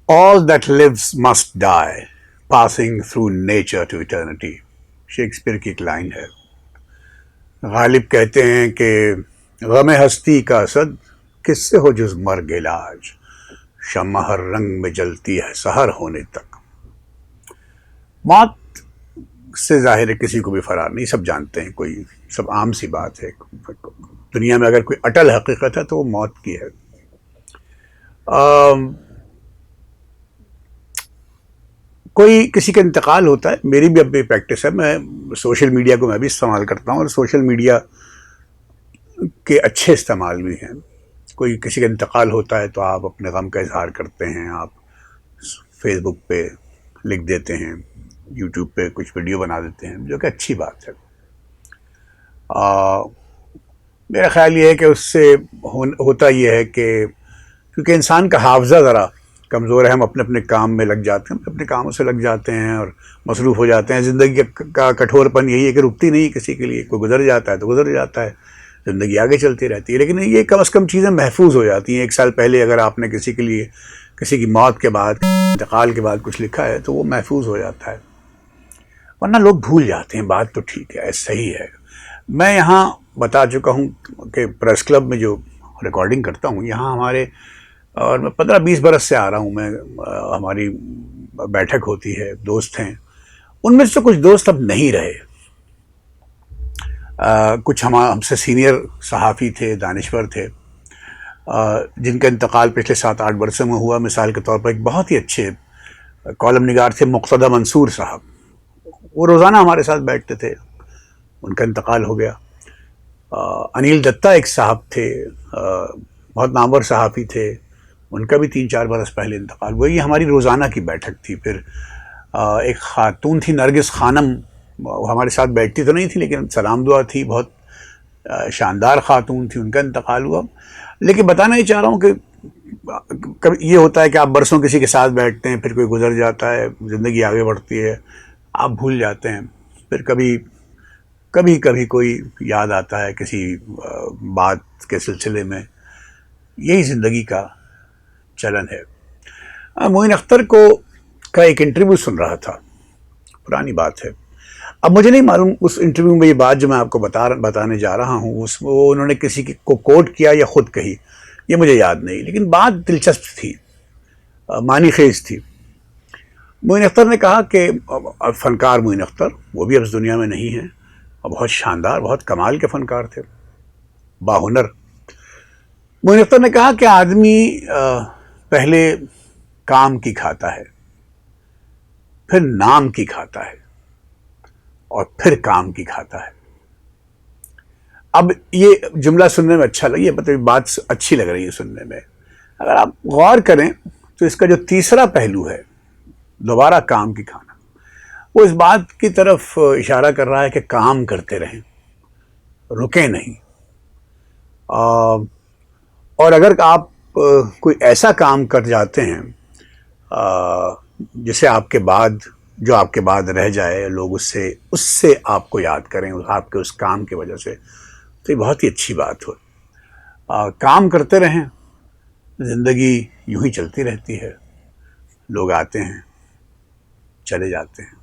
All that lives must die, passing through nature to eternity. Shakespeare کی ایک line ہے. غالب کہتے ہیں کہ غم ہستی کا اسد کس سے ہو جز مرگ علاج، شمع ہر رنگ میں جلتی ہے سحر ہونے تک. موت سے ظاہر ہے کسی کو بھی فرار نہیں، سب جانتے ہیں، کوئی سب عام سی بات ہے. دنیا میں اگر کوئی اٹل حقیقت ہے تو وہ موت کی ہے. کوئی کسی کا انتقال ہوتا ہے، میری بھی اپنی پریکٹس ہے، میں سوشل میڈیا کو میں بھی استعمال کرتا ہوں، اور سوشل میڈیا کے اچھے استعمال بھی ہیں. کوئی کسی کا انتقال ہوتا ہے تو آپ اپنے غم کا اظہار کرتے ہیں، آپ فیس بک پہ لکھ دیتے ہیں، یوٹیوب پہ کچھ ویڈیو بنا دیتے ہیں، جو کہ اچھی بات ہے. میرا خیال یہ ہے کہ اس سے ہوتا یہ ہے کہ کیونکہ انسان کا حافظہ ذرا کمزور ہے، ہم اپنے اپنے کام میں لگ جاتے ہیں، اپنے کاموں سے لگ جاتے ہیں اور مصروف ہو جاتے ہیں. زندگی کا کٹھور پن یہی ہے کہ رکتی نہیں کسی کے لیے، کوئی گزر جاتا ہے تو گزر جاتا ہے، زندگی آگے چلتی رہتی ہے. لیکن یہ کم از کم چیزیں محفوظ ہو جاتی ہیں. 1 سال پہلے اگر آپ نے کسی کے لیے، کسی کی موت کے بعد، انتقال کے بعد کچھ لکھا ہے تو وہ محفوظ ہو جاتا ہے، ورنہ لوگ بھول جاتے ہیں. بات تو ٹھیک ہے، صحیح ہے. میں یہاں بتا چکا ہوں کہ پریس کلب میں جو ریکارڈنگ کرتا ہوں، یہاں ہمارے، اور میں 15-20 برس سے آ رہا ہوں، میں ہماری بیٹھک ہوتی ہے، دوست ہیں. ان میں سے کچھ دوست اب نہیں رہے. کچھ ہم سے سینئر صحافی تھے، دانشور تھے، جن کا انتقال پچھلے 7-8 برسوں میں ہوا. مثال کے طور پر ایک بہت ہی اچھے کالم نگار تھے مقتدی منصور صاحب، وہ روزانہ ہمارے ساتھ بیٹھتے تھے، ان کا انتقال ہو گیا. انیل دتا ایک صاحب تھے، بہت نامور صحافی تھے، ان کا بھی 3-4 برس پہلے انتقال ہوا. یہ ہماری روزانہ کی بیٹھک تھی. پھر ایک خاتون تھی نرگس خانم، وہ ہمارے ساتھ بیٹھتی تو نہیں تھی لیکن سلام دعا تھی، بہت شاندار خاتون تھی، ان کا انتقال ہوا. لیکن بتانا یہ چاہ رہا ہوں کہ کبھی یہ ہوتا ہے کہ آپ برسوں کسی کے ساتھ بیٹھتے ہیں، پھر کوئی گزر جاتا ہے، زندگی آگے بڑھتی ہے، آپ بھول جاتے ہیں. پھر کبھی کوئی یاد آتا ہے کسی بات کے سلسلے میں. یہی زندگی کا چلن ہے. معین اختر کا ایک انٹرویو سن رہا تھا، پرانی بات ہے، اب مجھے نہیں معلوم اس انٹرویو میں یہ بات جو میں آپ کو بتانے جا رہا ہوں اس وہ انہوں نے کسی کو کوٹ کیا یا خود کہی، یہ مجھے یاد نہیں، لیکن بات دلچسپ تھی، معنی خیز تھی. معین اختر نے کہا کہ فنکار معین اختر، وہ بھی اب اس دنیا میں نہیں ہیں، اور بہت شاندار، بہت کمال کے فنکار تھے، باہنر. معین اختر نے کہا کہ آدمی پہلے کام کی کھاتا ہے، پھر نام کی کھاتا ہے، اور پھر کام کی کھاتا ہے. اب یہ جملہ سننے میں اچھا لگی، مطلب بات اچھی لگ رہی ہے سننے میں. اگر آپ غور کریں تو اس کا جو تیسرا پہلو ہے، دوبارہ کام کی کھانا، وہ اس بات کی طرف اشارہ کر رہا ہے کہ کام کرتے رہیں، رکیں نہیں. اور اگر آپ کوئی ایسا کام کر جاتے ہیں جسے آپ کے بعد رہ جائے، لوگ اس سے آپ کو یاد کریں، آپ کے اس کام کی وجہ سے، تو یہ بہت ہی اچھی بات ہو. کام کرتے رہیں، زندگی یوں ہی چلتی رہتی ہے، لوگ آتے ہیں چلے جاتے ہیں.